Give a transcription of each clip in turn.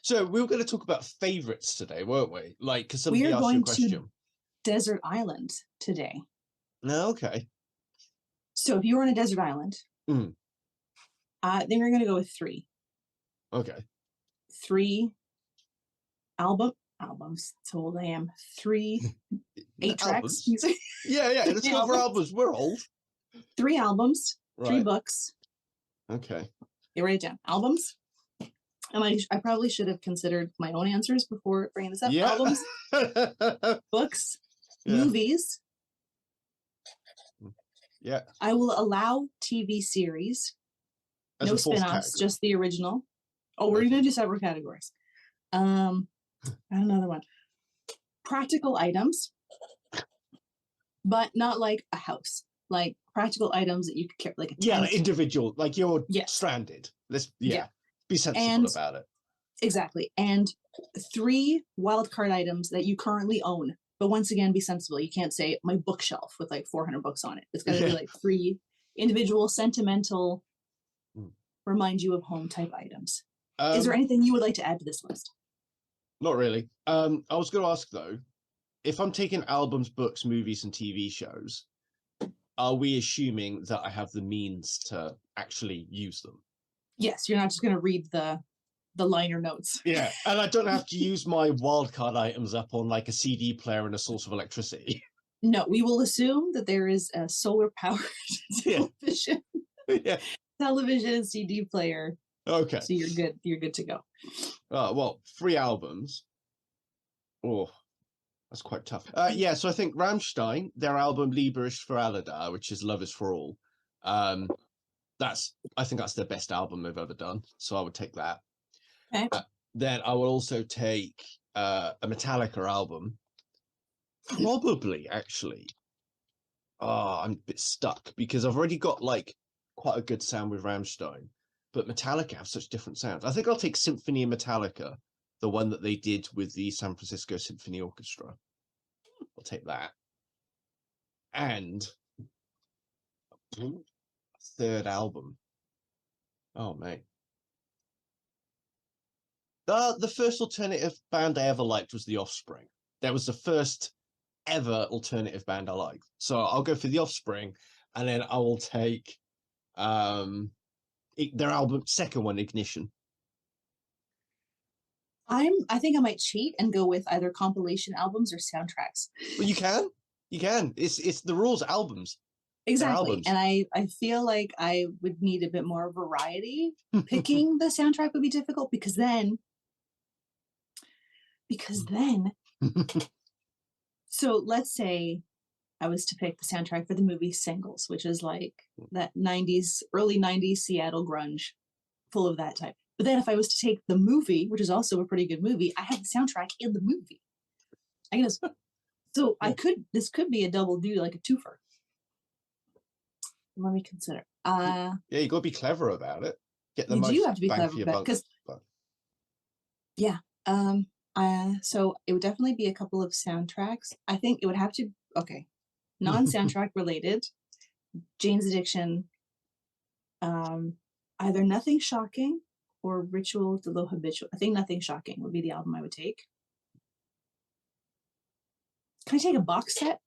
So we were going to talk about favorites today, weren't we? Like, because somebody We are asked you a going question. to Desert Island today. No, okay. So if you were on a desert island, then we're going to go with 3. Okay. 3 albums. That's how old I am. 3 8 tracks. Yeah. Let's go for albums. We're old. 3 albums, 3 books. Okay. You write it down. Albums. And I probably should have considered my own answers before bringing this up. Yeah. Albums, books, movies. Yeah. I will allow TV series. As no spin-offs, just the original. Oh, we're going to do several categories. Another one. Practical items, but not like a house. Like practical items that you could carry, like a tent. Yeah, like individual, like you're stranded. Let's be sensible about it. Exactly. And 3 wildcard items that you currently own. But once again, be sensible. You can't say my bookshelf with like 400 books on it. It's got to be like 3 individual, sentimental, remind you of home type items. Is there anything you would like to add to this list? Not really. I was going to ask though, if I'm taking albums, books, movies, and TV shows, are we assuming that I have the means to actually use them? Yes, you're not just going to read the liner notes. Yeah, and I don't have to use my wildcard items up on like a CD player and a source of electricity. No, we will assume that there is a solar powered television, television, CD player. Okay, so you're good. You're good to go. Well, 3 albums. Oh, that's quite tough. So I think Rammstein, their album Liebe ist für alle da, which is Love is for All. I think that's their best album they've ever done. So I would take that. Okay. Then I will also take a Metallica album. Probably, actually. I'm a bit stuck because I've already got like quite a good sound with Rammstein, but Metallica have such different sounds. I think I'll take Symphony in Metallica, the one that they did with the San Francisco Symphony Orchestra. I'll take that. And a 3rd album. Oh, mate. The first alternative band I ever liked was The Offspring. That was the first ever alternative band I liked. So I'll go for The Offspring, and then I will take their album, second one, Ignition. I think I might cheat and go with either compilation albums or soundtracks. Well, you can. It's the rules. Albums. Exactly. Albums. And I feel like I would need a bit more variety. Picking the soundtrack would be difficult because then so let's say I was to pick the soundtrack for the movie Singles, which is like that early 90s Seattle grunge, full of that type. But then if I was to take the movie, which is also a pretty good movie, I have the soundtrack in the movie. I guess so. This could be a double do, like a twofer. Let me consider. You got to be clever about it. Get the most do have to be bang clever for your about buck. So it would definitely be a couple of soundtracks. I think it would have to non-soundtrack related. Jane's Addiction, either Nothing Shocking or Ritual de lo Habitual. I think Nothing Shocking would be the album I would take. Can I take a box set?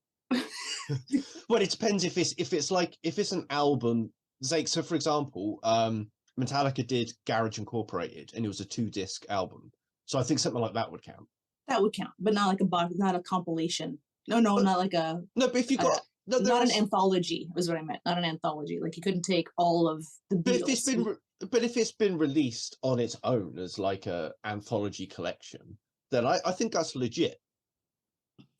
Well, it depends if it's an album. Like, so for example, Metallica did Garage Incorporated, and it was a 2-disc album. So I think something like that would count. That would count, but not like a box, not a compilation. No, not like a. No, but if you got not an anthology was what I meant. Not an anthology. Like you couldn't take all of the Beatles. But if it's been released on its own as like a anthology collection, then I think that's legit.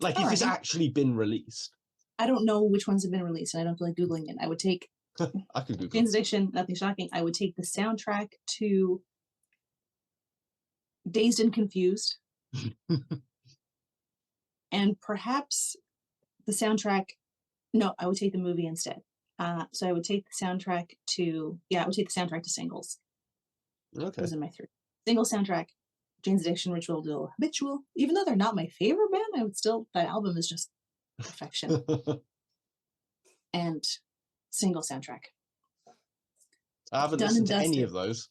Like if it's actually been released. I don't know which ones have been released, and I don't feel like Googling it. I would take I could Google Jane's Addiction, Nothing Shocking. I would take the soundtrack to Dazed and Confused. And perhaps the soundtrack. No, I would take the movie instead. So I would take the soundtrack to Singles. Okay. Those are my 3. Single soundtrack, Jane's Addiction, Ritual de lo Habitual. Even though they're not my favorite band, that album is just perfection. And single soundtrack. I haven't listened to any of those.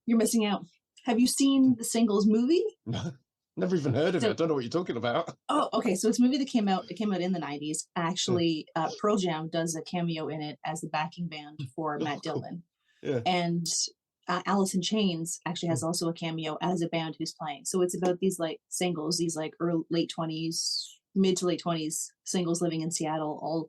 You're missing out. Have you seen the Singles movie? No, never even heard of it. I don't know what you're talking about. Oh, okay. So it's a movie that came out. It came out in the 90s. Actually, Pearl Jam does a cameo in it as the backing band for Matt Cool. Dillon. Yeah. And Alice in Chains actually has also a cameo as a band who's playing. So it's about these like singles, these like late 20s, mid to late 20s singles living in Seattle. All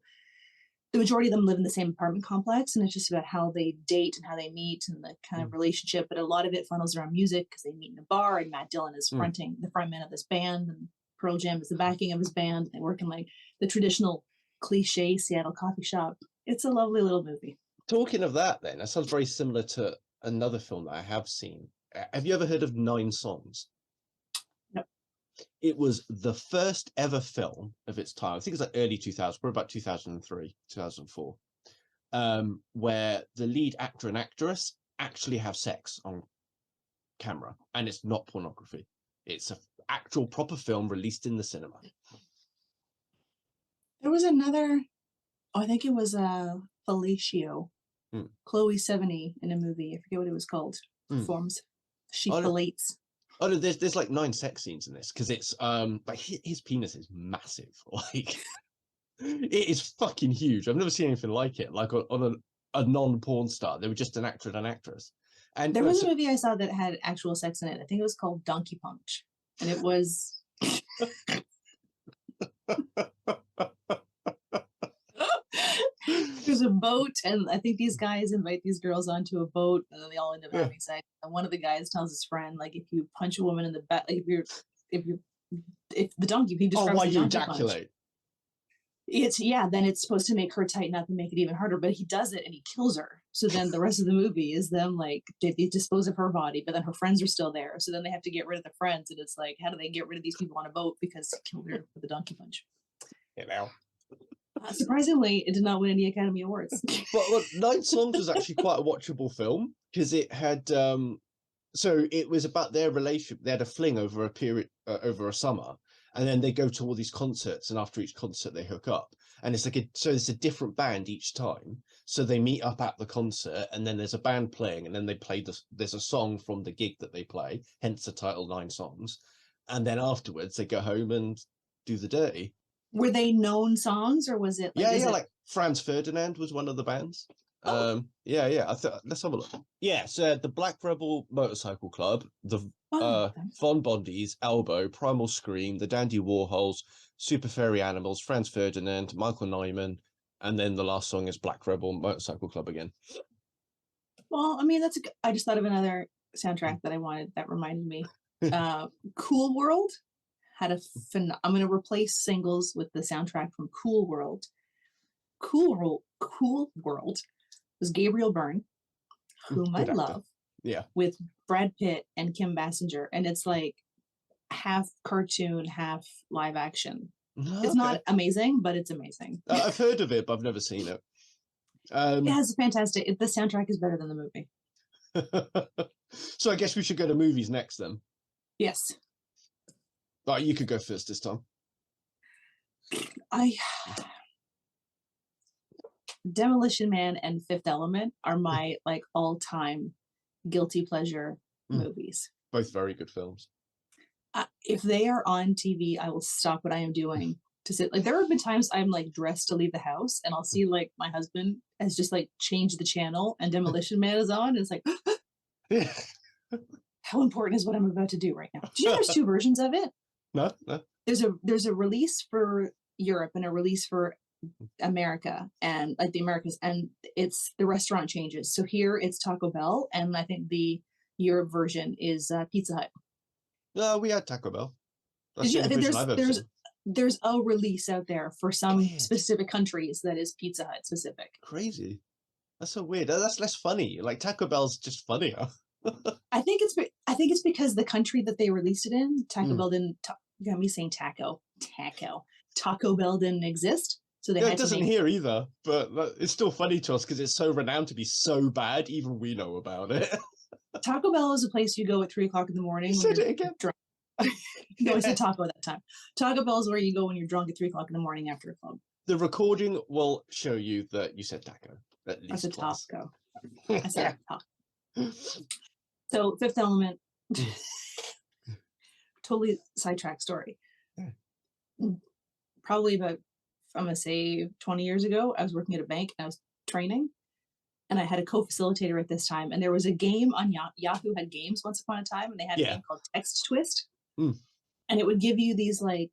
the majority of them live in the same apartment complex, and it's just about how they date and how they meet and the kind of relationship. But a lot of it funnels around music because they meet in a bar, and Matt Dillon is fronting the frontman of this band, and Pearl Jam is the backing of his band. They work in like the traditional cliche Seattle coffee shop. It's a lovely little movie. Talking of that, then, that sounds very similar to another film that I have seen. Have you ever heard of 9 Songs? No. It was the first ever film of its time. I think it's like early 2000s, probably about 2003, 2004, where the lead actor and actress actually have sex on camera, and it's not pornography. It's an actual proper film released in the cinema. There was another, I think it was Fellatio. Chloe Sevigny in a movie. I forget what it was called. Performs. She fellates. Oh no, there's like 9 sex scenes in this because it's like his penis is massive. Like it is fucking huge. I've never seen anything like it. Like on a non-porn star, they were just an actor and an actress. And there was a movie I saw that had actual sex in it. I think it was called Donkey Punch, and it was. There's a boat, and I think these guys invite these girls onto a boat, and then they all end up having sex. And one of the guys tells his friend, like, if you punch a woman in the back, like, if the donkey, he describes why the you donkey ejaculate? Punch, then it's supposed to make her tighten up and make it even harder. But he does it, and he kills her. So then the rest of the movie is them like they dispose of her body, but then her friends are still there. So then they have to get rid of the friends, and it's like, how do they get rid of these people on a boat because he killed her with the donkey punch? You know. Surprisingly, it did not win any Academy Awards. But look, 9 Songs was actually quite a watchable film because it had so it was about their relationship. They had a fling over a period over a summer, and then they go to all these concerts, and after each concert they hook up, and it's like it's a different band each time. So they meet up at the concert, and then there's a band playing, and then they play there's a song from the gig that they play, hence the title 9 Songs, and then afterwards they go home and do the dirty. Were they known songs, or was it? Like, like Franz Ferdinand was one of the bands. Oh. Let's have a look. So the Black Rebel Motorcycle Club, the Von Bondies, Elbow, Primal Scream, the Dandy Warhols, Super Fairy Animals, Franz Ferdinand, Michael Nyman, and then the last song is Black Rebel Motorcycle Club again. Well, I mean, I just thought of another soundtrack that I wanted that reminded me. Cool World had I'm going to replace Singles with the soundtrack from Cool World. Cool World was Gabriel Byrne, whom I love, with Brad Pitt and Kim Basinger, and it's like half cartoon, half live action. It's not amazing, but it's amazing. I've heard of it, but I've never seen it. It has fantastic. The soundtrack is better than the movie. So I guess we should go to movies next then. Yes. Right, you could go first this time. Demolition Man and Fifth Element are my like all-time guilty pleasure movies. Both very good films. If they are on TV, I will stop what I am doing to sit. Like, there have been times I'm like dressed to leave the house, and I'll see like my husband has just like changed the channel, and Demolition Man is on. And it's like, how important is what I'm about to do right now? Do you know there's 2 versions of it? No. There's a release for Europe and a release for America, and like the Americas, and it's the restaurant changes. So here it's Taco Bell, and I think the Europe version is Pizza Hut. No, we had Taco Bell. I think there's a release out there for some specific countries that is Pizza Hut specific. Crazy. That's so weird. That's less funny. Like Taco Bell's just funnier. I think it's because the country that they released it in, Taco Bell didn't. You got me saying Taco Bell didn't exist, so they had it doesn't here either. But it's still funny to us because it's so renowned to be so bad. Even we know about it. Taco Bell is a place you go at 3:00 in the morning. You said it again. Drunk. No, I said taco that time. Taco Bell is where you go when you're drunk at 3:00 in the morning after a club. The recording will show you that you said taco. At least I said taco. I said taco. So Fifth Element, totally sidetrack story. Probably about, I'm gonna say 20 years ago, I was working at a bank and I was training, and I had a co-facilitator at this time. And there was a game on Yahoo had games once upon a time, and they had a game called Text Twist, and it would give you these like,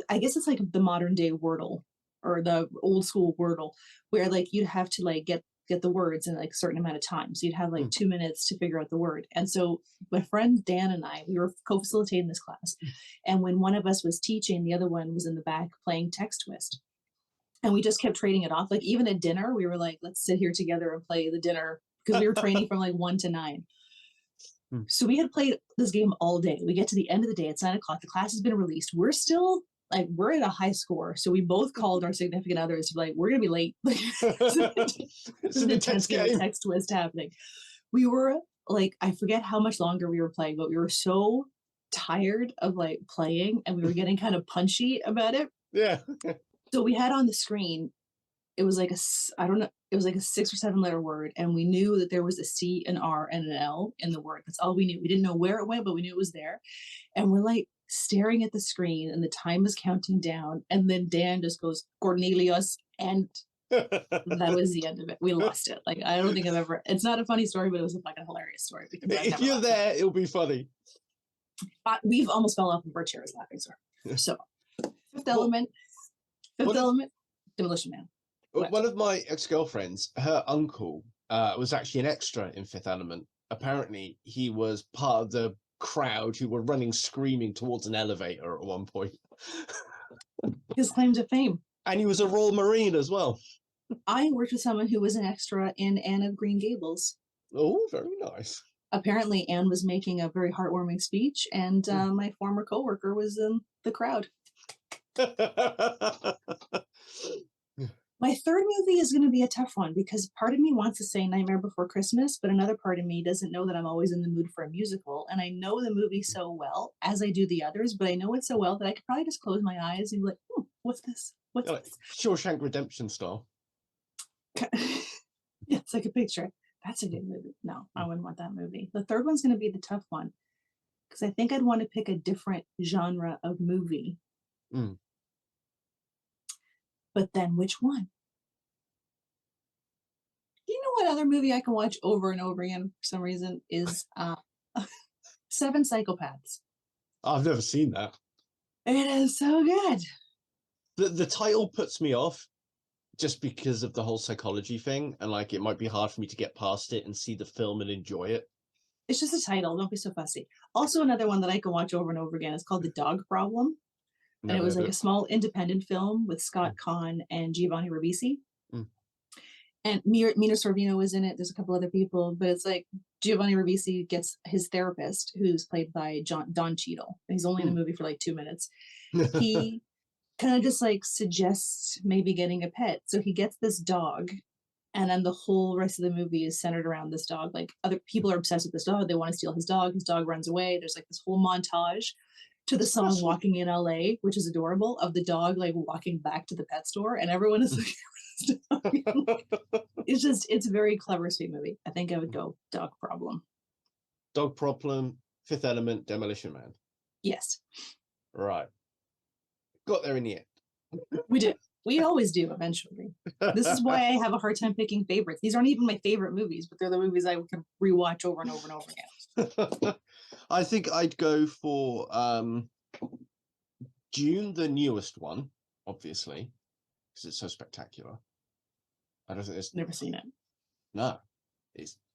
I guess it's like the modern day Wordle or the old school Wordle, where like you'd have to like get the words in like a certain amount of time. So you'd have like 2 minutes to figure out the word. And so my friend Dan and I, we were co-facilitating this class. And when one of us was teaching, the other one was in the back playing Text Twist. And we just kept trading it off. Like even at dinner, we were like, let's sit here together and play the dinner, because we were training from like 1 to 9. So we had played this game all day. We get to the end of the day, it's 9 o'clock. The class has been released. We're still like, we're at a high score. So we both called our significant others, like, we're going to be late. It's an intense game of Text Twist happening. We were like, I forget how much longer we were playing, but we were so tired of like playing, and we were getting kind of punchy about it. Yeah. So we had on the screen, it was like I don't know, it was like a 6 or 7 letter word. And we knew that there was a C, an R, and an L in the word. That's all we knew. We didn't know where it went, but we knew it was there. And we're like staring at the screen, and the time is counting down. And then Dan just goes, Cornelius. And that was the end of it. We lost it. Like, I don't think I've ever, it's not a funny story, but it was a fucking hilarious story. If you're there, it'll be funny. We've almost fell off of our chairs laughing, sir. So, Fifth Element, Demolition Man. One of my ex-girlfriends, her uncle was actually an extra in Fifth Element. Apparently, he was part of the crowd who were running screaming towards an elevator at one point. His claim to fame. And he was a Royal Marine as well. I worked with someone who was an extra in Anne of Green Gables. Oh, very nice. Apparently, Anne was making a very heartwarming speech, and my former coworker was in the crowd. My third movie is going to be a tough one, because part of me wants to say Nightmare Before Christmas, but another part of me doesn't know that I'm always in the mood for a musical. And I know the movie so well, as I do the others, but I know it so well that I could probably just close my eyes and be like, what's this? What's this? Shawshank Redemption style. Yes, I could picture it. That's a good movie. No, I wouldn't want that movie. The third one's going to be the tough one, because I think I'd want to pick a different genre of movie. But then which one? You know what other movie I can watch over and over again for some reason is Seven Psychopaths. I've never seen that. It is so good. The title puts me off just because of the whole psychology thing, and like it might be hard for me to get past it and see the film and enjoy it. It's just a title. Don't be so fussy. Also, another one that I can watch over and over again is called The Dog Problem. And it was like a small independent film with Scott Conn and Giovanni Ribisi. And Mina Sorvino was in it. There's a couple other people, but it's like Giovanni Ribisi gets his therapist, who's played by Don Cheadle. He's only in the movie for like 2 minutes. He kind of just like suggests maybe getting a pet. So he gets this dog, and then the whole rest of the movie is centered around this dog. Like, other people are obsessed with this dog. They want to steal his dog. His dog runs away. There's like this whole montage to the song Walking in LA, which is adorable, of the dog like walking back to the pet store, and everyone is like, it's a very clever, sweet movie. I think I would go Dog Problem. Dog Problem, Fifth Element, Demolition Man. Yes. Right. Got there in the end. We did. We always do eventually. This is why I have a hard time picking favorites. These aren't even my favorite movies, but they're the movies I can rewatch over and over and over again. I think I'd go for Dune, the newest one, obviously, because it's so spectacular. I don't think there's Never seen it. No,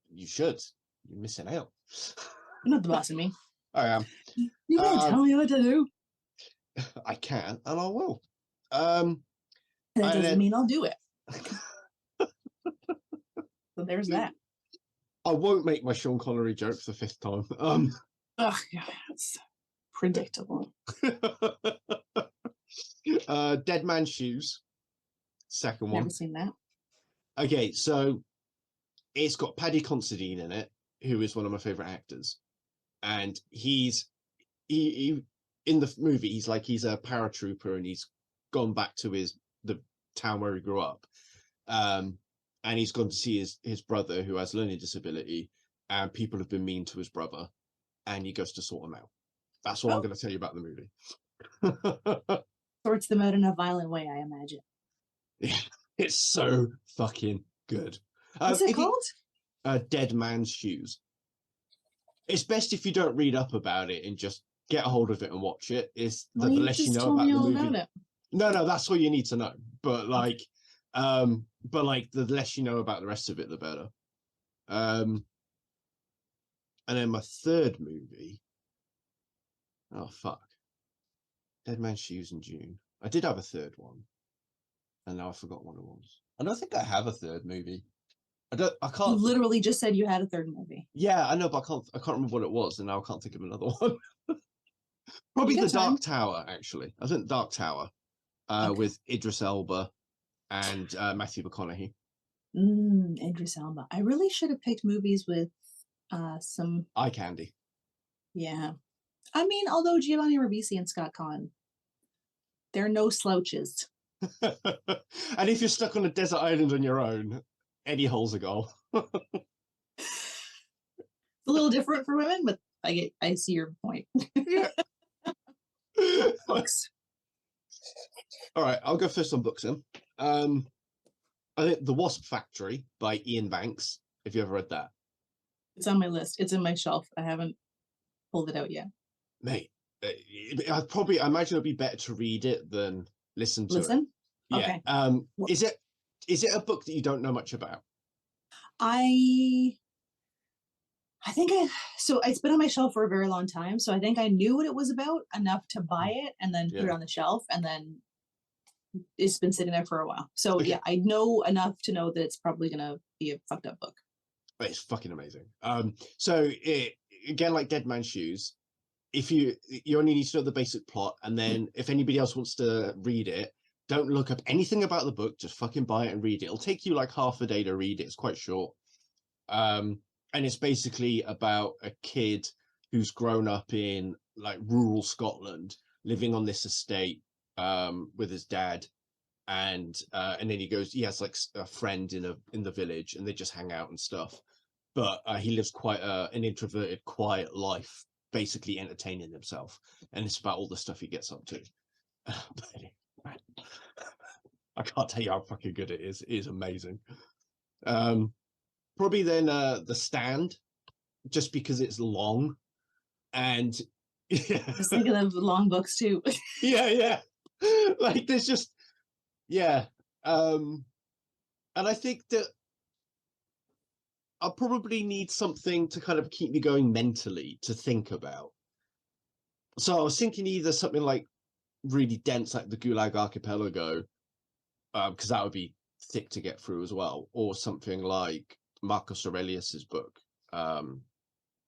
you should. You're missing out. You're not the boss of me. I am. You can't tell me what to do. I can, and I will. That doesn't mean I'll do it. So there's that. I won't make my Sean Connery joke for the 5th time. Oh, yeah, it's predictable. Dead Man's Shoes, second one. Never seen that. Okay, so it's got Paddy Considine in it, who is one of my favorite actors, and he in the movie he's a paratrooper, and he's gone back to the town where he grew up, and he's gone to see his brother who has learning disability, and people have been mean to his brother, and he goes to sort them out. That's all I'm going to tell you about the movie. Sorts them out in a violent way, I imagine. Yeah, it's so fucking good. What's it called? Dead Man's Shoes. It's best if you don't read up about it and just get a hold of it and watch it. It's the less you know about the movie. No, that's all you need to know. But the less you know about the rest of it, the better. And then my third movie. Oh fuck! Dead Man's Shoes in June. I did have a third one, and now I forgot what it was. I don't think I have a third movie. I can't. You literally just said you had a third movie. Yeah, I know, but I can't remember what it was, and now I can't think of another one. Probably The Dark Tower, actually. I think Dark Tower, with Idris Elba and Matthew McConaughey. Idris Elba. I really should have picked movies with some eye candy. Yeah. I mean, although Giovanni Ribisi and Scott Conn, they're no slouches. And if you're stuck on a desert island on your own, any hole's a goal. It's a little different for women, but I see your point. Yeah. Books. All right, I'll go first on books then. I think The Wasp Factory by Ian Banks. Have you ever read that? It's on my list. It's in my shelf. I haven't pulled it out yet. Mate, I imagine it'd be better to read it than listen to it. Yeah. Okay. Is it a book that you don't know much about? I think so it's been on my shelf for a very long time. So I think I knew what it was about enough to buy it and then put it on the shelf, and then it's been sitting there for a while. So okay. Yeah, I know enough to know that it's probably gonna be a fucked up book. It's fucking amazing. So again, like Dead Man's Shoes, if you only need to know the basic plot, and then if anybody else wants to read it, don't look up anything about the book, just fucking buy it and read it. It'll take you like half a day to read it. It's quite short. And it's basically about a kid who's grown up in like rural Scotland, living on this estate with his dad, and then he has like a friend in the village, and they just hang out and stuff. But he lives quite an introverted, quiet life, basically entertaining himself, and it's about all the stuff he gets up to. I can't tell you how fucking good it is. It is amazing. Probably then The Stand, just because it's long, and I was thinking of long books too. yeah. Like there's just and I think that I'll probably need something to kind of keep me going mentally to think about. So I was thinking either something like really dense, like the Gulag Archipelago, because that would be thick to get through as well, or something like Marcus Aurelius's book on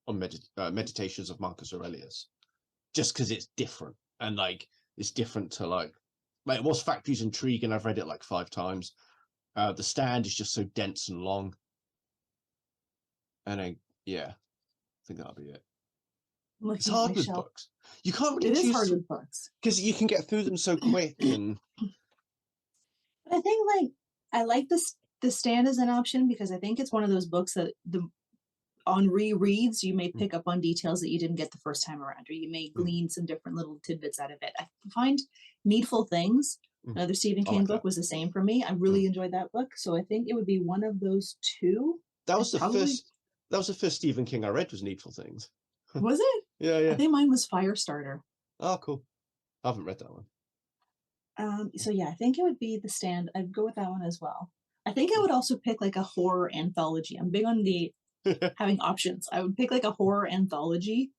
Meditations of Marcus Aurelius, just because it's different, and like it's different to like Wasp Factory's intriguing. I've read it like 5 times. The Stand is just so dense and long, and I think that'll be it. It's hard with books. You can't really choose. It is hard with books because you can get through them so quick. And I think like I like the Stand as an option because I think it's one of those books that on rereads you may pick up on details that you didn't get the first time around, or you may glean some different little tidbits out of it. I find Needful Things, another Stephen King book, was the same for me. I really enjoyed that book, so I think it would be one of those two. That was the first Stephen King I read, was Needful Things. Was it? Yeah. I think mine was Firestarter. Oh, cool. I haven't read that one. So yeah, I think it would be The Stand. I'd go with that one as well. I think I would also pick like a horror anthology. I'm big on the having options. I would pick like a horror anthology.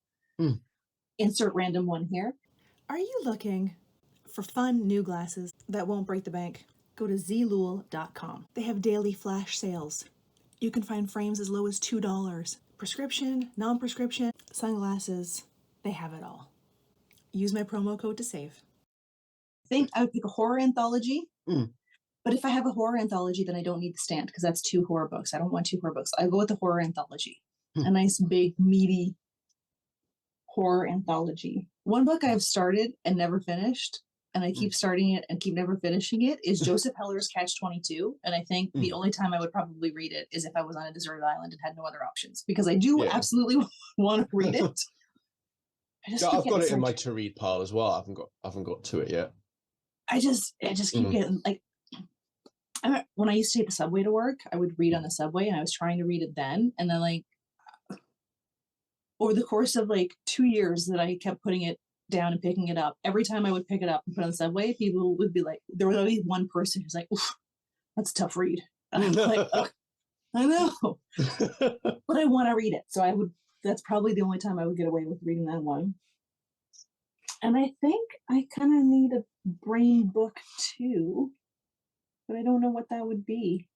Insert random one here. Are you looking for fun new glasses that won't break the bank? Go to Zeelool.com. They have daily flash sales. You can find frames as low as $2. Prescription, non-prescription, sunglasses, they have it all. Use my promo code to save. I think I would pick a horror anthology. But if I have a horror anthology, then I don't need The Stand because that's 2 horror books. I don't want 2 horror books. I go with the horror anthology. A nice, big, meaty horror anthology. One book I've started and never finished and I keep starting it and keep never finishing it, is Joseph Heller's Catch-22. And I think the only time I would probably read it is if I was on a deserted island and had no other options, because I do absolutely want to read it. I've got it in my to read pile as well. I haven't got to it yet. I just keep getting like, when I used to take the subway to work, I would read on the subway, and I was trying to read it then, and then like over the course of like 2 years that I kept putting it down and picking it up, every time I would pick it up and put it on the subway, people would be like, there was always one person who's like, oof, that's a tough read. And I'm like, oh, I know, but I want to read it. So that's probably the only time I would get away with reading that one. And I think I kind of need a brain book too, but I don't know what that would be.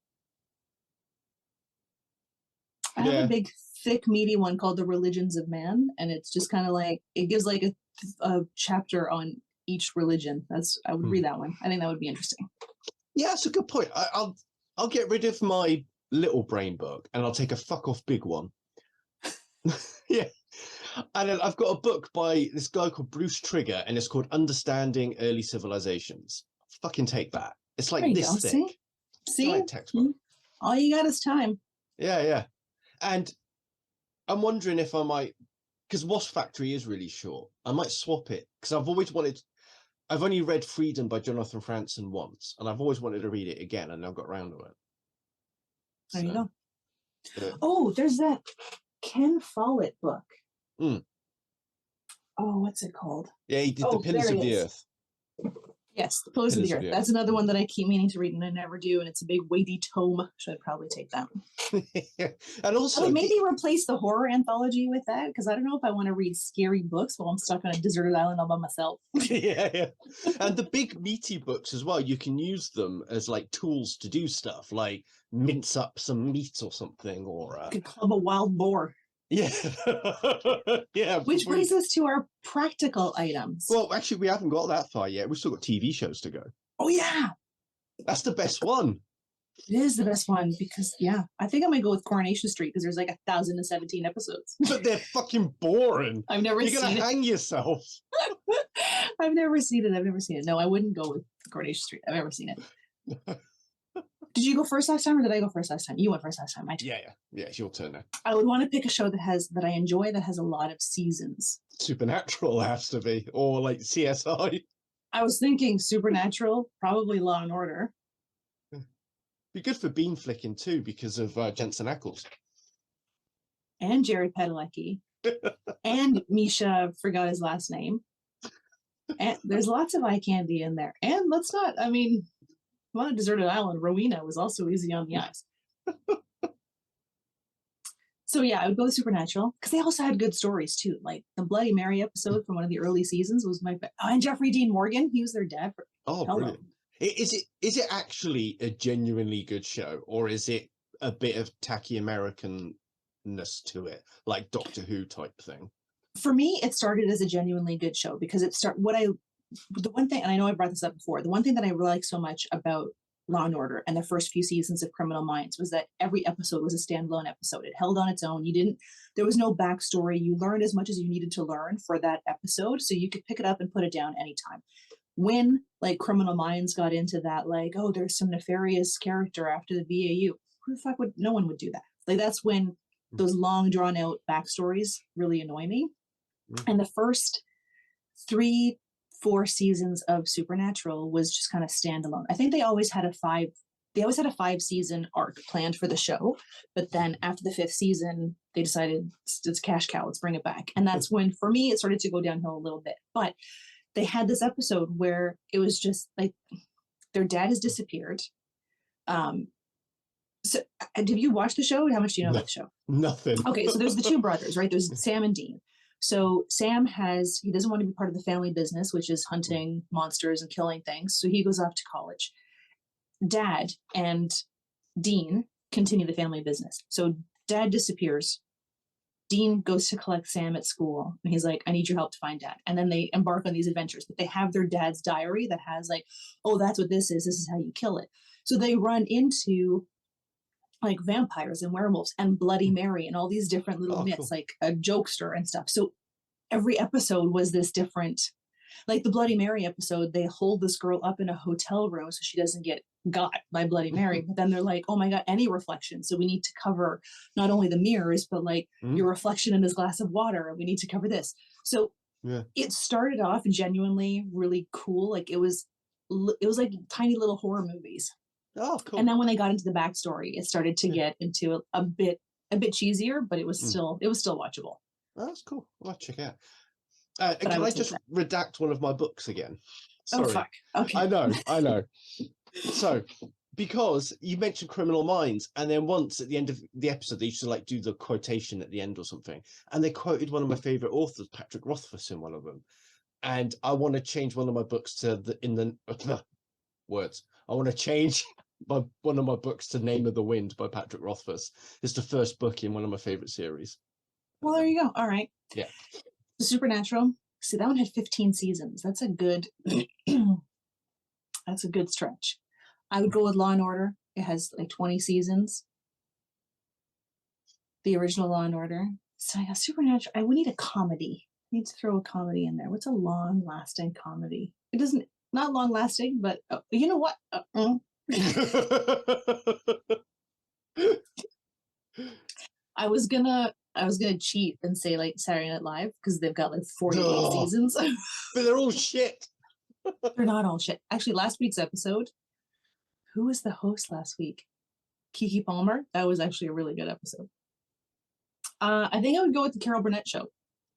I have a big, thick, meaty one called The Religions of Man, and it's just kind of like, it gives like a chapter on each religion. I would read that one. I think that would be interesting. Yeah, that's a good point. I'll get rid of my little brain book, and I'll take a fuck off big one. Yeah. And then I've got a book by this guy called Bruce Trigger, and it's called Understanding Early Civilizations. Fucking take that. It's like this thick. See? Like textbook. All you got is time. Yeah. And I'm wondering if I might, because Wasp Factory is really short, I might swap it, because I've only read Freedom by Jonathan Franzen once, and I've always wanted to read it again, and I've got around to it. There you go. Yeah. Oh, there's that Ken Follett book. Oh, what's it called? Yeah, he did The Pillars of the Earth. Yes, The Pillars of the Earth. That's another one that I keep meaning to read and I never do, and it's a big weighty tome. Should probably take that one. And also, maybe replace the horror anthology with that, because I don't know if I want to read scary books while I'm stuck on a deserted island all by myself. Yeah. And the big meaty books as well, you can use them as like tools to do stuff, like mince up some meat or something, or you could club a wild boar. Yeah. Yeah. Which brings us to our practical items. Well, actually, we haven't got that far yet. We've still got TV shows to go. Oh, yeah. That's the best one. It is the best one because, I think I might go with Coronation Street because there's like 1,017 episodes. But they're fucking boring. I've never seen it. You're going to hang yourself. I've never seen it. No, I wouldn't go with Coronation Street. I've never seen it. Did you go first last time, or did I go first last time? You went first last time. Yeah, it's your turn now. I would want to pick a show that I enjoy that has a lot of seasons. Supernatural has to be, or like CSI. I was thinking Supernatural, probably Law and Order. Be good for bean flicking too, because of Jensen Ackles. And Jared Padalecki. And Misha forgot his last name. And there's lots of eye candy in there. And on a deserted island, Rowena was also easy on the eyes. So I would go with Supernatural because they also had good stories too. Like the Bloody Mary episode from one of the early seasons was my favorite. Oh, and Jeffrey Dean Morgan, he was their dad. Brilliant. Is it actually a genuinely good show, or is it a bit of tacky Americanness to it, like Doctor Who type thing? For me, it started as a genuinely good show because the one thing, and I know I brought this up before, the one thing that I really like so much about Law and Order and the first few seasons of Criminal Minds was that every episode was a standalone episode. It held on its own. There was no backstory. You learned as much as you needed to learn for that episode, so you could pick it up and put it down anytime. When like Criminal Minds got into that, like, oh, there's some nefarious character after the VAU, who the fuck no one would do that. Like that's when those long drawn out backstories really annoy me. And the first 3-4 seasons of Supernatural was just kind of standalone. I think they always had a 5-season arc planned for the show, but then after the 5th season, they decided it's a cash cow, let's bring it back. And that's when, for me, it started to go downhill a little bit. But they had this episode where it was just like their dad has disappeared. So did you watch the show? How much do you know about the show? Nothing. Okay, so there's the two brothers, right? There's Sam and Dean. So Sam he doesn't want to be part of the family business, which is hunting monsters and killing things. So he goes off to college. Dad and Dean continue the family business. So Dad disappears. Dean goes to collect Sam at school. And he's like, I need your help to find Dad. And then they embark on these adventures. But they have their dad's diary that has like, oh, that's what this is. This is how you kill it. So they run into like vampires and werewolves and Bloody Mary and all these different little myths, cool. Like a jokester and stuff. So every episode was this different Like the Bloody Mary episode, they hold this girl up in a hotel room so she doesn't get got by Bloody Mary. But then they're like, oh my God, any reflection. So we need to cover not only the mirrors, but like your reflection in this glass of water. And we need to cover this. So it started off genuinely really cool. Like it was like tiny little horror movies. Oh, cool. And then when they got into the backstory, it started to get into a bit cheesier, but it was still watchable. Oh, that's cool. I'll check it out. Can I just redact one of my books again? Sorry. Oh, fuck. Okay. I know. So, because you mentioned Criminal Minds, and then once at the end of the episode, they used to like do the quotation at the end or something, and they quoted one of my favorite authors, Patrick Rothfuss, in one of them. And I want to change one of my books to words. I want to change one of my books to Name of the Wind by Patrick Rothfuss. It's the first book in one of my favorite series. Well, there you go. All right. Yeah. Supernatural. See, that one had 15 seasons. That's a good that's a good stretch. I would go with Law and Order. It has like 20 seasons. The original Law and Order. So I got Supernatural. I would need a comedy. I need to throw a comedy in there. What's a long-lasting comedy? It doesn't, not long-lasting, but you know what? I was gonna cheat and say like Saturday Night Live because they've got like 48 seasons. But they're all shit. They're not all shit. Actually, last week's episode, who was the host last week? Keke Palmer. That was actually a really good episode. I think I would go with the Carol Burnett show.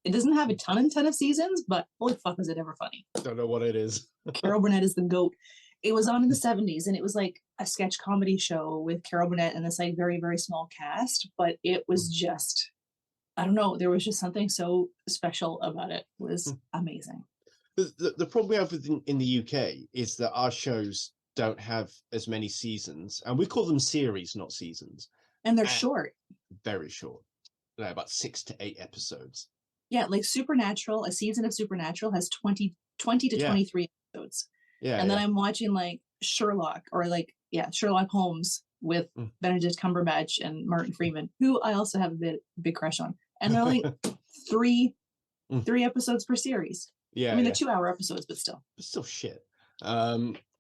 It doesn't have a ton of seasons, but holy fuck, is it ever funny? Don't know what it is. Carol Burnett is the GOAT. It was on in the 70s, and it was like a sketch comedy show with Carol Burnett and this like very, very small cast, but it was just, I don't know, there was just something so special about it. It was amazing. The problem we have in the UK is that our shows don't have as many seasons, and we call them series, not seasons. And they're short. Very short. Like about 6 to 8 episodes. Yeah, like Supernatural, a season of Supernatural has 20 to 23 episodes. Yeah. And then I'm watching like Sherlock Sherlock Holmes with Benedict Cumberbatch and Martin Freeman, who I also have a big crush on. And they're like three episodes per series. Yeah. I mean, they're 2-hour episodes, but still. It's still shit.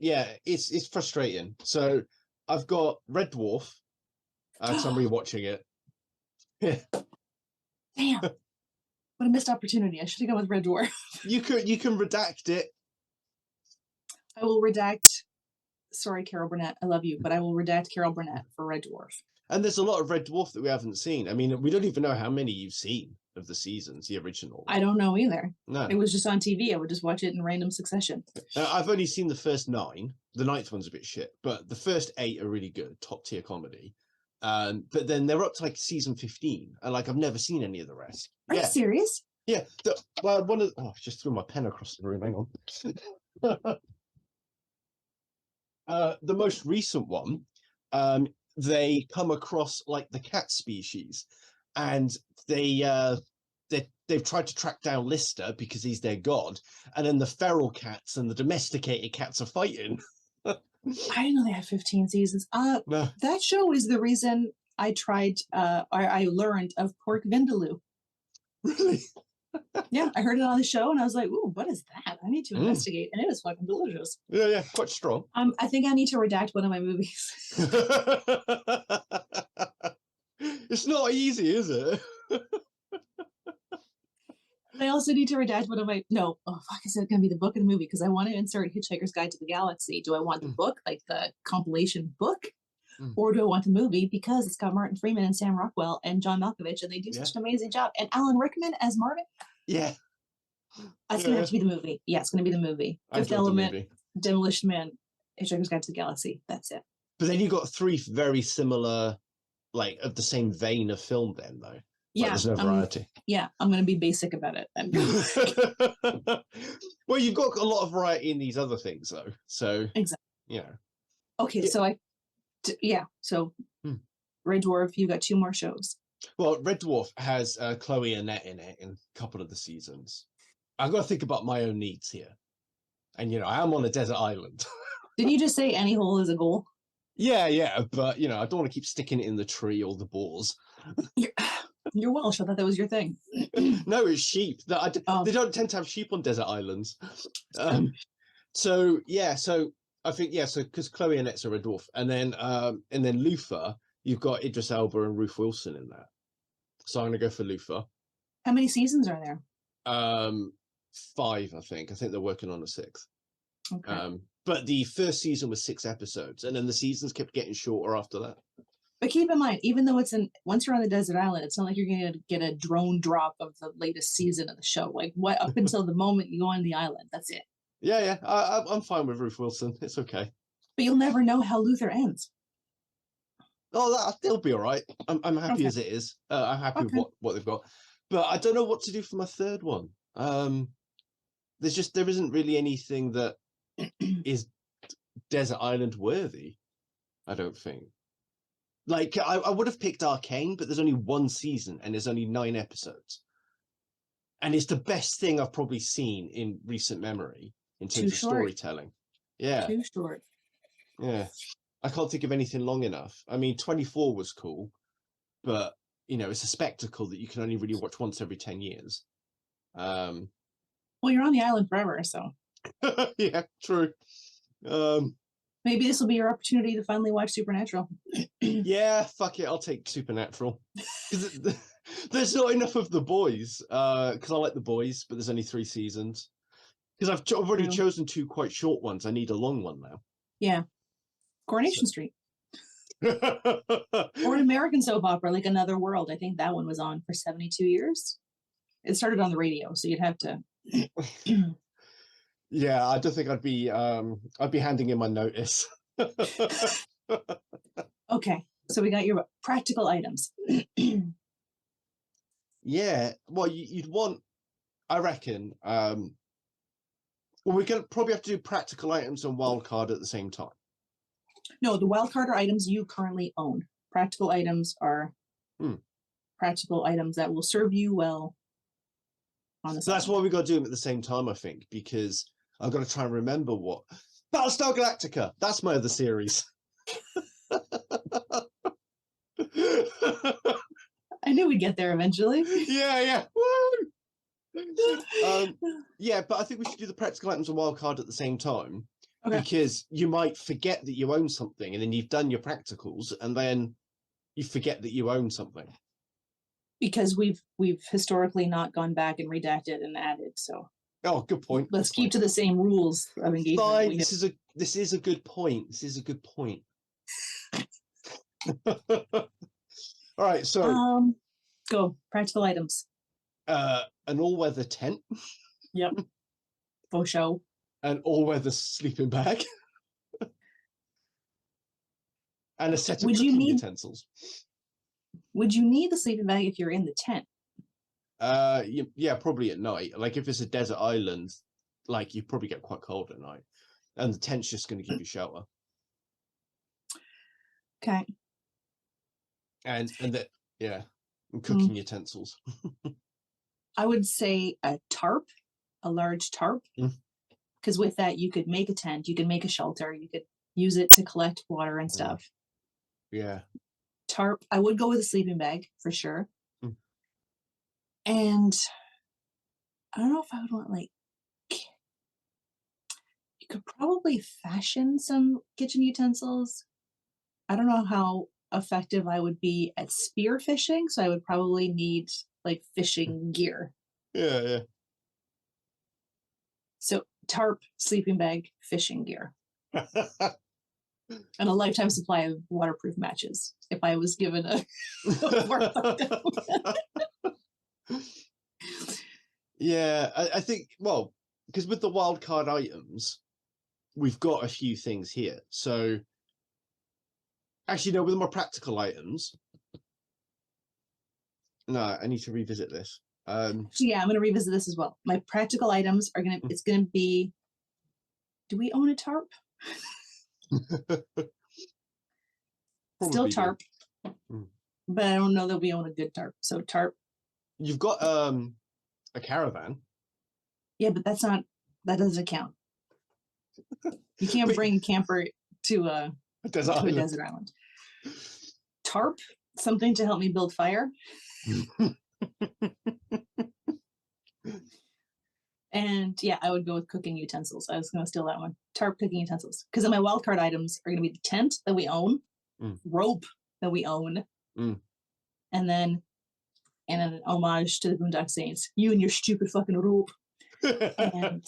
It's frustrating. So I've got Red Dwarf. I'm rewatching it. Damn. What a missed opportunity. I should have gone with Red Dwarf. You can redact it. I will redact. Sorry, Carol Burnett. I love you, but I will redact Carol Burnett for Red Dwarf. And there's a lot of Red Dwarf that we haven't seen. I mean, we don't even know how many you've seen of the seasons, the original. I don't know either. No. It was just on TV. I would just watch it in random succession. I've only seen the first 9. The 9th one's a bit shit, but the first 8 are really good, top tier comedy. But then they're up to like season 15, and like I've never seen any of the rest. Are you serious? Yeah. Just threw my pen across the room. Hang on. The most recent one, they come across like the cat species, and they've tried to track down Lister because he's their god, and then the feral cats and the domesticated cats are fighting. I didn't know they had 15 seasons. No. That show is the reason I tried, I learned of pork vindaloo. Really? Yeah, I heard it on the show and I was like, ooh, what is that? I need to investigate. And it is fucking delicious. Yeah, quite strong. I think I need to redact one of my movies. It's not easy, is it? I also need to redact one of my, is it going to be the book or the movie? Because I want to insert Hitchhiker's Guide to the Galaxy. Do I want the book, like the compilation book? Or do I want the movie? Because it's got Martin Freeman and Sam Rockwell and John Malkovich, and they do such an amazing job. And Alan Rickman as Marvin. Yeah. That's going to have to be the movie. Yeah, it's going to be the movie. Fifth Element, Demolition Man, Hitchhiker's Guide to the Galaxy. That's it. But then you got 3 very similar, like, of the same vein of film then, though. Yeah. Like, there's no variety. I'm going to be basic about it. Well, you've got a lot of variety in these other things, though. So, exactly. Okay, so Red Dwarf, you got 2 more shows. Well, Red Dwarf has Chloe Annette in it in a couple of the seasons. I've got to think about my own needs here. And, I am on a desert island. Didn't you just say any hole is a goal? Yeah, but, I don't want to keep sticking it in the tree or the balls. You're Welsh. I thought that was your thing. No, it's sheep. Oh. They don't tend to have sheep on desert islands. So I think so because Chloe Annette's a red dwarf, and then Luther, you've got Idris Elba and Ruth Wilson in that. So I'm gonna go for Luther. How many seasons are there? 5, I think. I think they're working on a 6th. Okay. But the first season was 6 episodes, and then the seasons kept getting shorter after that. But keep in mind, even though once you're on the desert island, it's not like you're going to get a drone drop of the latest season of the show. Like up until the moment you go on the island, that's it. Yeah. I'm fine with Ruth Wilson. It's okay. But you'll never know how Luther ends. Oh, they'll be all right. I'm happy Okay. as it is. I'm happy with what they've got. But I don't know what to do for my third one. There isn't really anything that is desert island worthy, I don't think. Like I would have picked Arcane, but there's only 1 season and there's only 9 episodes, and it's the best thing I've probably seen in recent memory in terms of storytelling. Yeah, too short. Yeah, I can't think of anything long enough. I mean, 24 was cool, but it's a spectacle that you can only really watch once every 10 years. Well, you're on the island forever, so. Yeah, true. Maybe this will be your opportunity to finally watch Supernatural. Yeah, fuck it, I'll take Supernatural. Because there's not enough of The Boys, because I like The Boys, but there's only 3 seasons. Because I've already chosen 2 quite short ones. I need a long one now. Yeah. Coronation Street. Or an American soap opera, like Another World. I think that one was on for 72 years. It started on the radio, so you'd have to... Yeah, I don't think I'd be handing in my notice. Okay, so we got your practical items. Yeah, well, you'd want, I reckon. Well, we're gonna probably have to do practical items and wildcard at the same time. No, the wildcard are items you currently own. Practical items are practical items that will serve you well. So that's why we got to do them at the same time, I think, because I've got to try and remember what Battlestar Galactica. That's my other series. I knew we'd get there eventually. Yeah. Woo! Yeah, but I think we should do the practical items and wildcard at the same time. Okay. Because you might forget that you own something, and then you've done your practicals, and then you forget that you own something. Because we've historically not gone back and redacted and added, so. Oh, good point. Let's keep to the same rules of engagement. Fine. This is a good point. This is a good point. All right, so go practical items. An all-weather tent. Yep. For show. An all-weather sleeping bag. And a set of cooking utensils. Would you need the sleeping bag if you're in the tent? Yeah, probably at night. Like if it's a desert island, like you probably get quite cold at night, and the tent's just going to give you shelter. Okay. And that, yeah, and cooking utensils. I would say a tarp, a large tarp, because with that you could make a tent, you could make a shelter, you could use it to collect water and stuff. Yeah. Tarp. I would go with a sleeping bag for sure. And I don't know if I would want you could probably fashion some kitchen utensils. I don't know how effective I would be at spear fishing, so I would probably need fishing gear. Yeah. So tarp, sleeping bag, fishing gear. And a lifetime supply of waterproof matches if I was given a work item. Yeah, I think, well, because with the wildcard items, we've got a few things here. So, actually, no, with my practical items, no, I need to revisit this. Yeah, I'm going to revisit this as well. My practical items are it's going to be, do we own a tarp? Still tarp, but I don't know that we own a good tarp. So tarp. You've got a caravan. Yeah, but that doesn't count. You can't bring a camper to a desert island. Tarp, something to help me build fire. And yeah, I would go with cooking utensils. I was going to steal that one. Tarp cooking utensils. Because then my wild card items are going to be the tent that we own, rope that we own, and then an homage to the Boondock Saints. You and your stupid fucking rope. And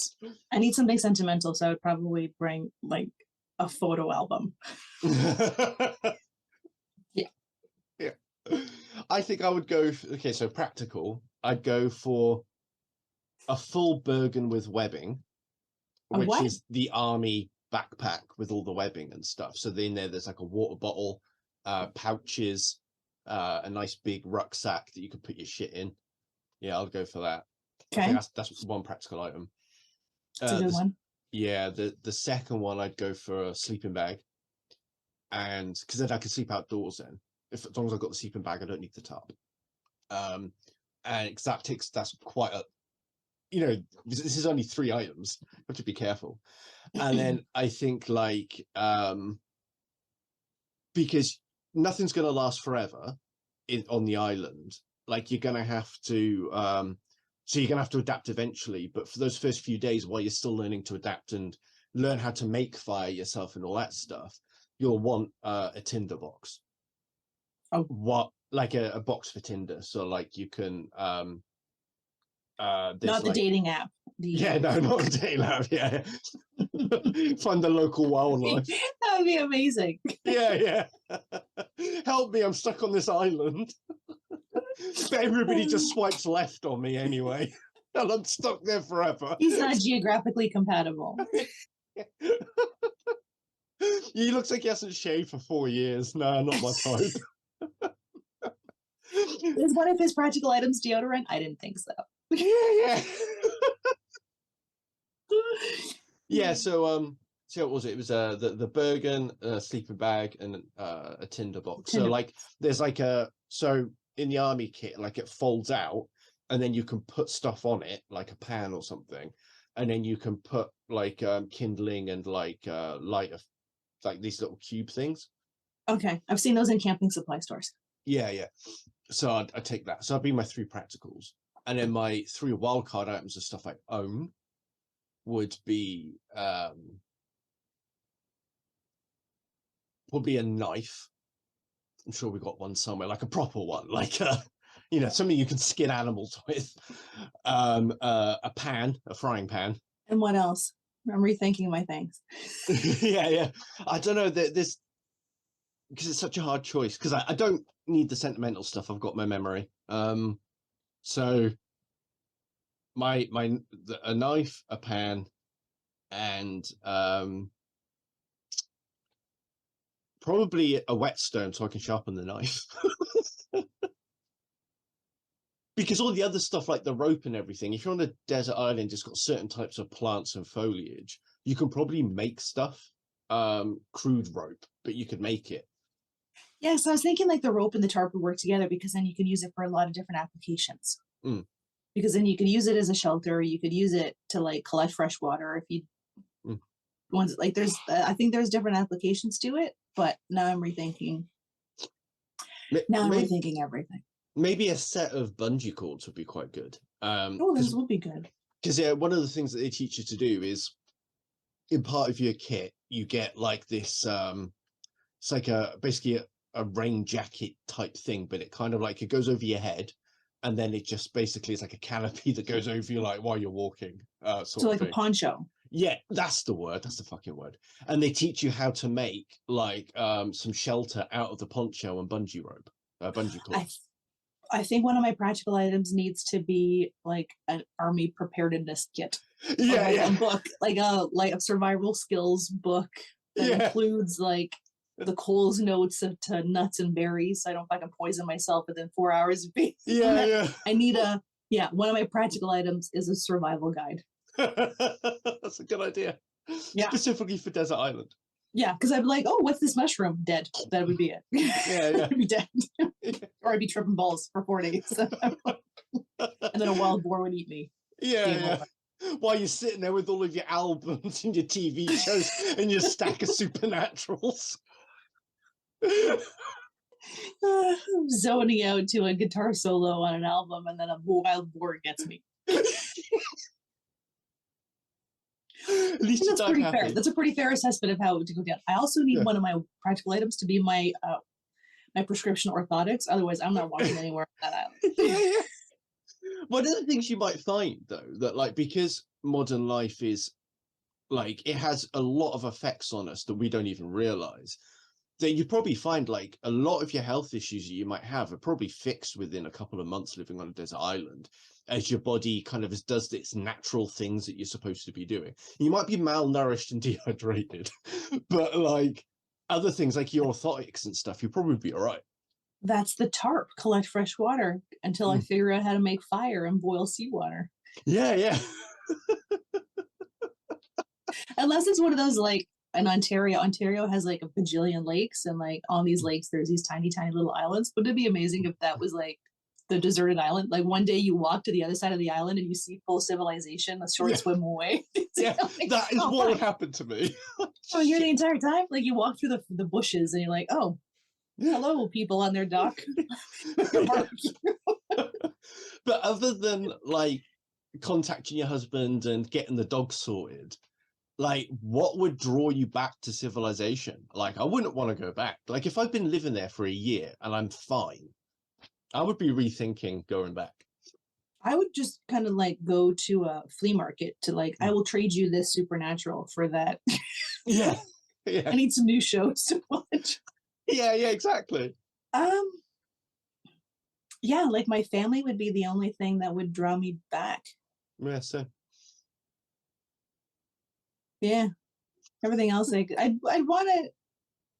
I need something sentimental, so I would probably bring like a photo album. Yeah. I think I would go. So practical. I'd go for a full Bergen with webbing, which is the army backpack with all the webbing and stuff. So in there's like a water bottle, pouches, a nice big rucksack that you could put your shit in. Yeah, I'll go for that. Okay. I think that's one practical item. That's a good one. Yeah, the second one I'd go for a sleeping bag, and because then I can sleep outdoors. Then, as long as I've got the sleeping bag, I don't need the tarp. And that's quite a, this is only 3 items. I have to be careful. And then I think because nothing's going to last forever on the island, like you're going to have to so you're going to have to adapt eventually, but for those first few days while you're still learning to adapt and learn how to make fire yourself and all that stuff, you'll want a tinder box. What, like a box for Tinder, so like you can not the dating app. No, not the dating app. Yeah. Find the local wildlife. That would be amazing. Yeah. Help me, I'm stuck on this island. But everybody just swipes left on me anyway, and I'm stuck there forever. He's not geographically compatible. He looks like he hasn't shaved for 4 years. No, not my type. Is one of his practical items deodorant? I didn't think so. Yeah. Yeah, so what was it? It was the Bergen, sleeping bag, and a tinder box. So like there's like so in the army kit, like it folds out, and then you can put stuff on it, like a pan or something, and then you can put like kindling and like light of like these little cube things. Okay, I've seen those in camping supply stores. Yeah. So I'd take that. So I'd be my 3 practicals, and then my 3 wildcard items of stuff I own would be probably a knife. I'm sure we got one somewhere, like a proper one, like something you can skin animals with. A pan, a frying pan. And what else? I'm rethinking my things. Yeah. I don't know. There's, because it's such a hard choice. Because I don't need the sentimental stuff. I've got my memory. So a knife, a pan, and probably a whetstone so I can sharpen the knife. Because all the other stuff like the rope and everything, if you're on a desert island, it's got certain types of plants and foliage, you can probably make stuff, crude rope, but you could make it. Yeah, so I was thinking like the rope and the tarp would work together, because then you can use it for a lot of different applications. Because then you could use it as a shelter, you could use it to like collect fresh water if you ones like there's I think there's different applications to it, but now I'm rethinking. I'm rethinking everything. Maybe a set of bungee cords would be quite good. This would be good. Because one of the things that they teach you to do is, in part of your kit, you get like this. It's like basically a rain jacket type thing, but it kind of like it goes over your head, and then it just basically is like a canopy that goes over you like while you're walking. So like a poncho. Yeah, that's the word. That's the fucking word. And they teach you how to make like some shelter out of the poncho and bungee rope, bungee cords. I think one of my practical items needs to be like an army preparedness kit. Yeah. A book, like a survival skills book that includes like the Cole's notes to nuts and berries, so I don't fucking poison myself within 4 hours of being. Yeah. I need one of my practical items is a survival guide. That's a good idea. Yeah. Specifically for desert island. Yeah, because I'd be like, oh, what's this mushroom? Dead. That would be it. Yeah. I'd be dead. Or I'd be tripping balls for 4 days. And then a wild boar would eat me. Yeah. While you're sitting there with all of your albums and your TV shows and your stack of supernaturals. I'm zoning out to a guitar solo on an album, and then a wild boar gets me. At least That's you died pretty happy. fair. That's a pretty fair assessment of how it would go down. I also need one of my practical items to be my my prescription orthotics. Otherwise, I'm not walking anywhere on that island. Yeah. One of the things you might find, though, that like because modern life is like it has a lot of effects on us that we don't even realize, that you probably find like a lot of your health issues that you might have are probably fixed within a couple of months living on a desert island, as your body kind of does its natural things that you're supposed to be doing. You might be malnourished and dehydrated, but like other things like your orthotics and stuff, you'll probably be all right. That's the tarp. Collect fresh water until I figure out how to make fire and boil seawater. Yeah. Unless it's one of those like in Ontario. Ontario has like a bajillion lakes, and like on these lakes there's these tiny, tiny little islands. Wouldn't it be amazing if that was like the deserted island? Like one day you walk to the other side of the island and you see full civilization, a short swim away. Yeah, like, that is what would happen to me. Oh, here the entire time? Like you walk through the bushes and you're like, oh, hello, people on their dock. But other than like contacting your husband and getting the dog sorted, like what would draw you back to civilization? Like I wouldn't want to go back. Like if I've been living there for a year and I'm fine, I would be rethinking going back. I would just kind of like go to a flea market to like, I will trade you this supernatural for that. Yeah. I need some new shows to watch. Yeah, exactly. Yeah, like my family would be the only thing that would draw me back. Yeah, so. Yeah. Everything else, like I'd want to,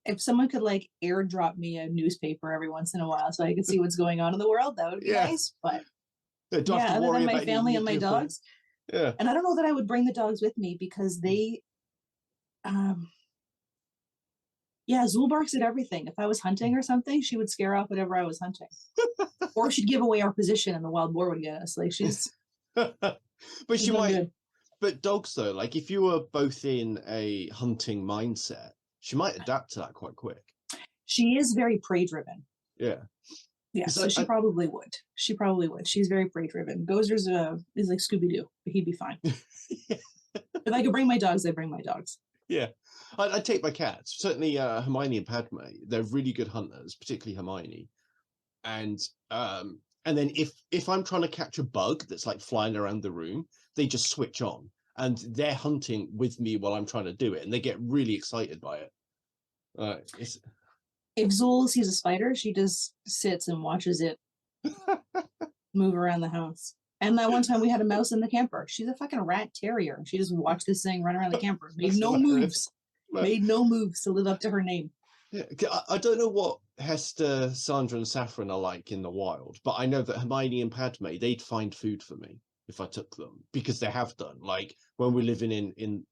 if someone could like airdrop me a newspaper every once in a while so I could see what's going on in the world, that would be nice. But yeah, other than my family and my dogs. Yeah. And I don't know that I would bring the dogs with me because they Zeelool barks at everything. If I was hunting or something, she would scare off whatever I was hunting. Or she'd give away our position and the wild boar would get us. Like she's but she might but dogs though, like if you were both in a hunting mindset, she might adapt to that quite quick. She is very prey driven. Yeah, so she probably would. She's very prey driven. Gozer's is like Scooby-Doo, but he'd be fine. If I could bring my dogs, I'd bring my dogs. Yeah, I'd take my cats. Certainly Hermione and Padme, they're really good hunters, particularly Hermione. And then if I'm trying to catch a bug that's like flying around the room, they just switch on and they're hunting with me while I'm trying to do it, and they get really excited by it. If Zeelool sees a spider, she just sits and watches it move around the house. And that one time we had a mouse in the camper. She's a fucking rat terrier. She just watched this thing run around the camper. Made no moves. Made no moves to live up to her name. Yeah, I don't know what Hester, Sandra, and Saffron are like in the wild, but I know that Hermione and Padme, they'd find food for me if I took them, because they have done. Like when we're living in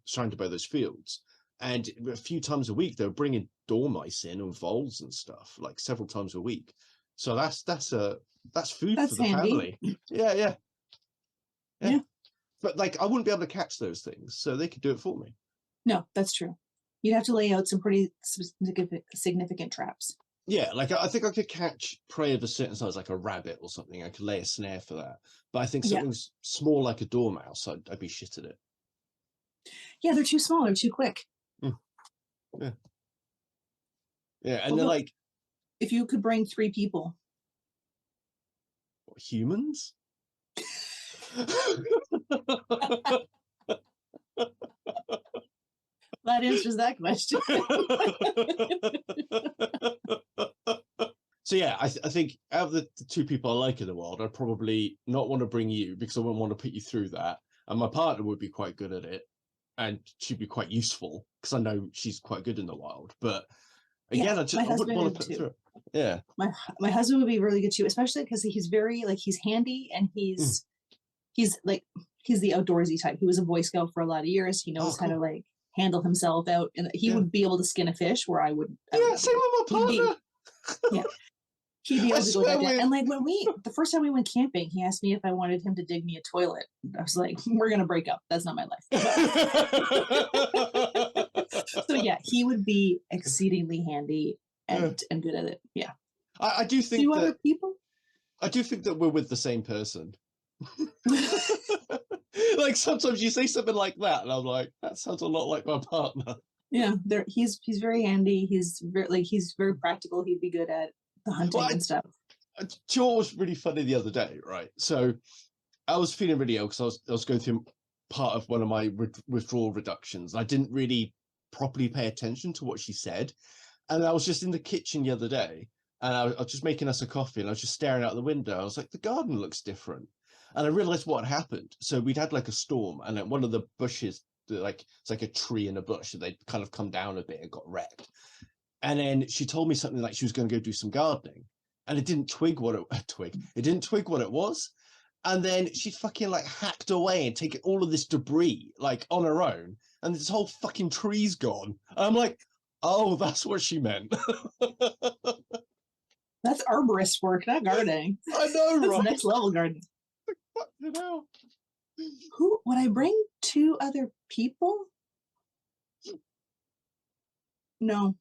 surrounded by those fields, and a few times a week they were bringing dormice in and voles and stuff, like several times a week. So that's food for the handy. family. Yeah. But like I wouldn't be able to catch those things, so they could do it for me. No, that's true. You'd have to lay out some pretty significant traps. Yeah, like I think I could catch prey of a certain size, like a rabbit or something. I could lay a snare for that. But I think something's small like a dormouse, I'd be shit at it. Yeah, they're too small. They're too quick. Yeah, and then like... If you could bring 3 people. What, humans? That answers that question. So yeah, I think out of the 2 people I like in the world, I'd probably not want to bring you because I wouldn't want to put you through that. And my partner would be quite good at it, and she'd be quite useful because I know she's quite good in the wild. But again, I wouldn't want to put her through it. Yeah, my husband would be really good too, especially because he's very like he's handy and he's the outdoorsy type. He was a Boy Scout for a lot of years. He knows how to like handle himself out, and he would be able to skin a fish where I would. Same with my partner. He'd be able to go that down. And like the first time we went camping, he asked me if I wanted him to dig me a toilet. I was like, we're gonna break up. That's not my life. So yeah, he would be exceedingly handy. and good at it. Yeah. I do think Two that other people. I do think that we're with the same person. Like sometimes you say something like that, and I'm like, that sounds a lot like my partner. Yeah, he's very handy. He's very practical. He'd be good at the hunting Well, and stuff. Do you know what was really funny the other day, right? So I was feeling really ill because I was going through part of one of my withdrawal reductions. I didn't really properly pay attention to what she said. And I was just in the kitchen the other day, and I was just making us a coffee, and I was just staring out the window. I was like, the garden looks different. And I realized what had happened. So we'd had like a storm, and then one of the bushes, it's like a tree in a bush, and they'd kind of come down a bit and got wrecked. And then she told me something like she was going to go do some gardening, and it didn't twig what it didn't twig what it was. And then she fucking like hacked away and taken all of this debris like on her own, and this whole fucking tree's gone. And I'm like, oh, that's what she meant. That's arborist work, not gardening. I know, That's right? next level gardening. What the hell? Who would I bring? Two other people? No.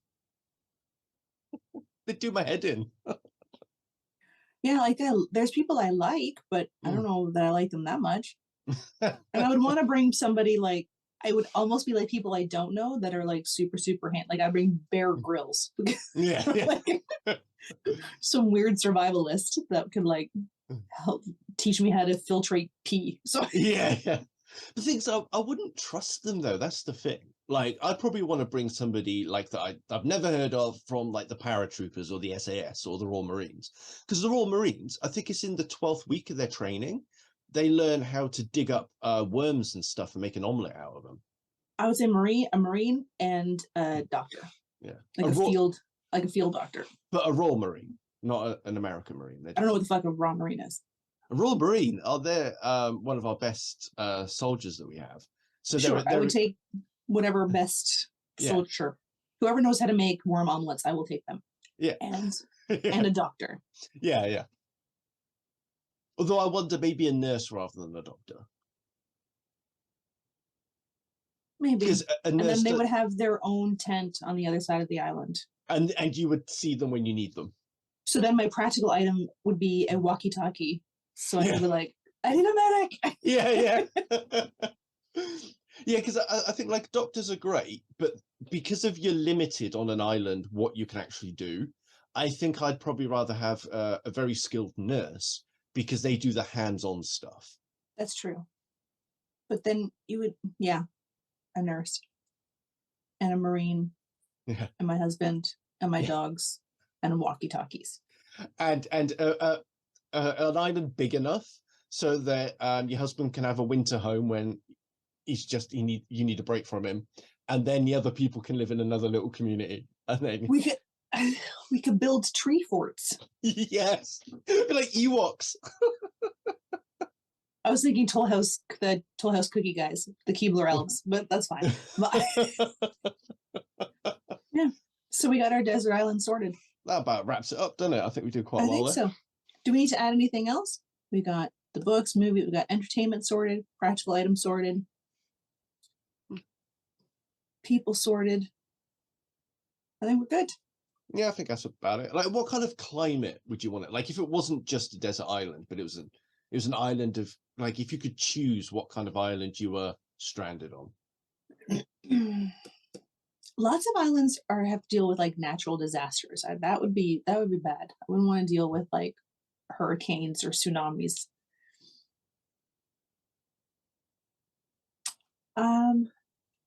They do my head in. Yeah, like there's people I like, but I don't know that I like them that much. And I would want to bring somebody like, I would almost be like people I don't know that are like super, super hand. Like I'd bring Bear Grylls. Yeah. Like, some weird survivalist that could like help teach me how to filtrate pee. So Yeah. The thing is, I wouldn't trust them though. That's the thing. Like, I'd probably want to bring somebody like that I've never heard of from like the paratroopers or the SAS or the Royal Marines. Because the Royal Marines, I think it's in the 12th week of their training, they learn how to dig up worms and stuff and make an omelette out of them. I would say a Marine and a doctor. Yeah. Like a field doctor. But a Royal Marine, not an American Marine. I don't know what the fuck a Royal Marine is. A Royal Marine, they're one of our best soldiers that we have. So sure, I would take whatever best soldier. Whoever knows how to make worm omelets, I will take them. Yeah. And a doctor. Yeah. Although I wonder maybe a nurse rather than a doctor. Maybe. And then they would have their own tent on the other side of the island. And you would see them when you need them. So then my practical item would be a walkie-talkie. So I could be like, I need a medic. Yeah. Yeah, because I think like doctors are great, but because of you're limited on an island what you can actually do, I think I'd probably rather have a very skilled nurse because they do the hands-on stuff. That's true. But then you would, a nurse and a Marine and my husband and my dogs and walkie-talkies. And an island big enough so that your husband can have a winter home when you need a break from him, and then the other people can live in another little community, and then we could build tree forts. Yes, like Ewoks. I was thinking the Toll House cookie guys, the Keebler elves, but that's fine. Yeah, so we got our desert island sorted. That about wraps it up, doesn't it? I think we did quite well. I think so. Do we need to add anything else? We got the books, movie, we got entertainment sorted, practical items sorted, people sorted. I think we're good. Yeah, I think that's about it. Like, what kind of climate would you want it? Like, if it wasn't just a desert island, but it was an island of, like, if you could choose what kind of island you were stranded on. Lots of islands have to deal with like natural disasters. That would be bad. I wouldn't want to deal with like hurricanes or tsunamis. I'm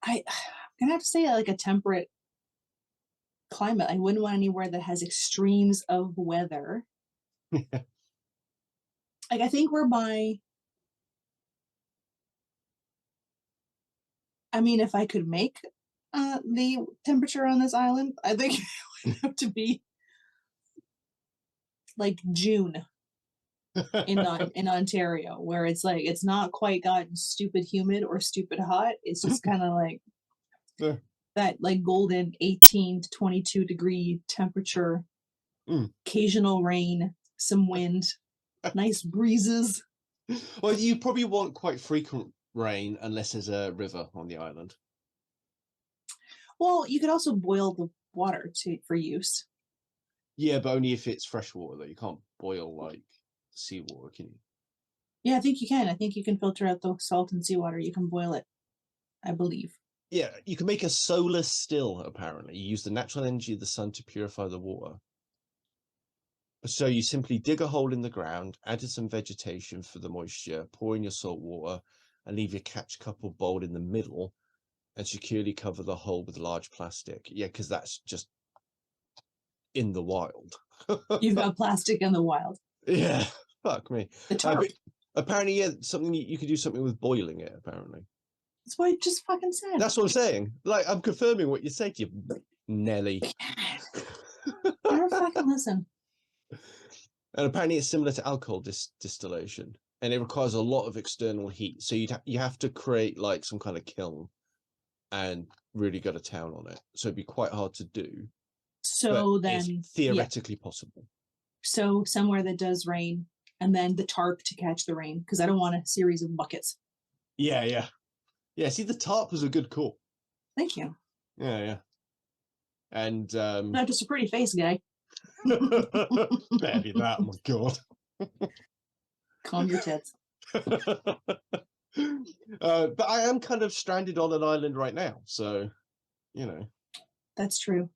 gonna have to say like a temperate climate. I wouldn't want anywhere that has extremes of weather. Like I think if I could make the temperature on this island, I think it would have to be like June in Ontario, where it's like it's not quite gotten stupid humid or stupid hot. It's just kind of like that like golden 18 to 22 degree temperature, occasional rain, some wind, nice breezes. Well, you probably want quite frequent rain unless there's a river on the island. Well, you could also boil the water for use. Yeah, but only if it's fresh water, though. You can't boil like seawater, can you? Yeah, I think you can. I think you can filter out the salt in seawater. You can boil it, I believe. Yeah, you can make a solar still, apparently. You use the natural energy of the sun to purify the water. So you simply dig a hole in the ground, add some vegetation for the moisture, pour in your salt water, and leave your catch cup or bowl in the middle, and securely cover the hole with large plastic. Yeah, because that's just in the wild. You've got plastic in the wild. Yeah, fuck me. The tarp. Apparently, yeah, something you could do something with boiling it, apparently. That's what I just fucking said. That's what I'm saying. Like, I'm confirming what you said, you Nelly. I don't fucking listen. And apparently it's similar to alcohol distillation, and it requires a lot of external heat. So you have to create like some kind of kiln and really go to town on it. So it'd be quite hard to do. So but then it's theoretically possible. So somewhere that does rain, and then the tarp to catch the rain, because I don't want a series of buckets. Yeah. See, the tarp was a good call. Thank you. Yeah. And Not just a pretty face guy. maybe that. Oh my god. Calm your tits. But I am kind of stranded on an island right now, so That's true.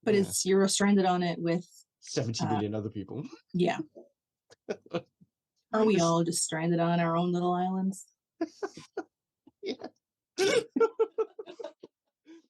But yeah. you're stranded on it with 70 million other people. Yeah. Are we all just stranded on our own little islands? Yeah.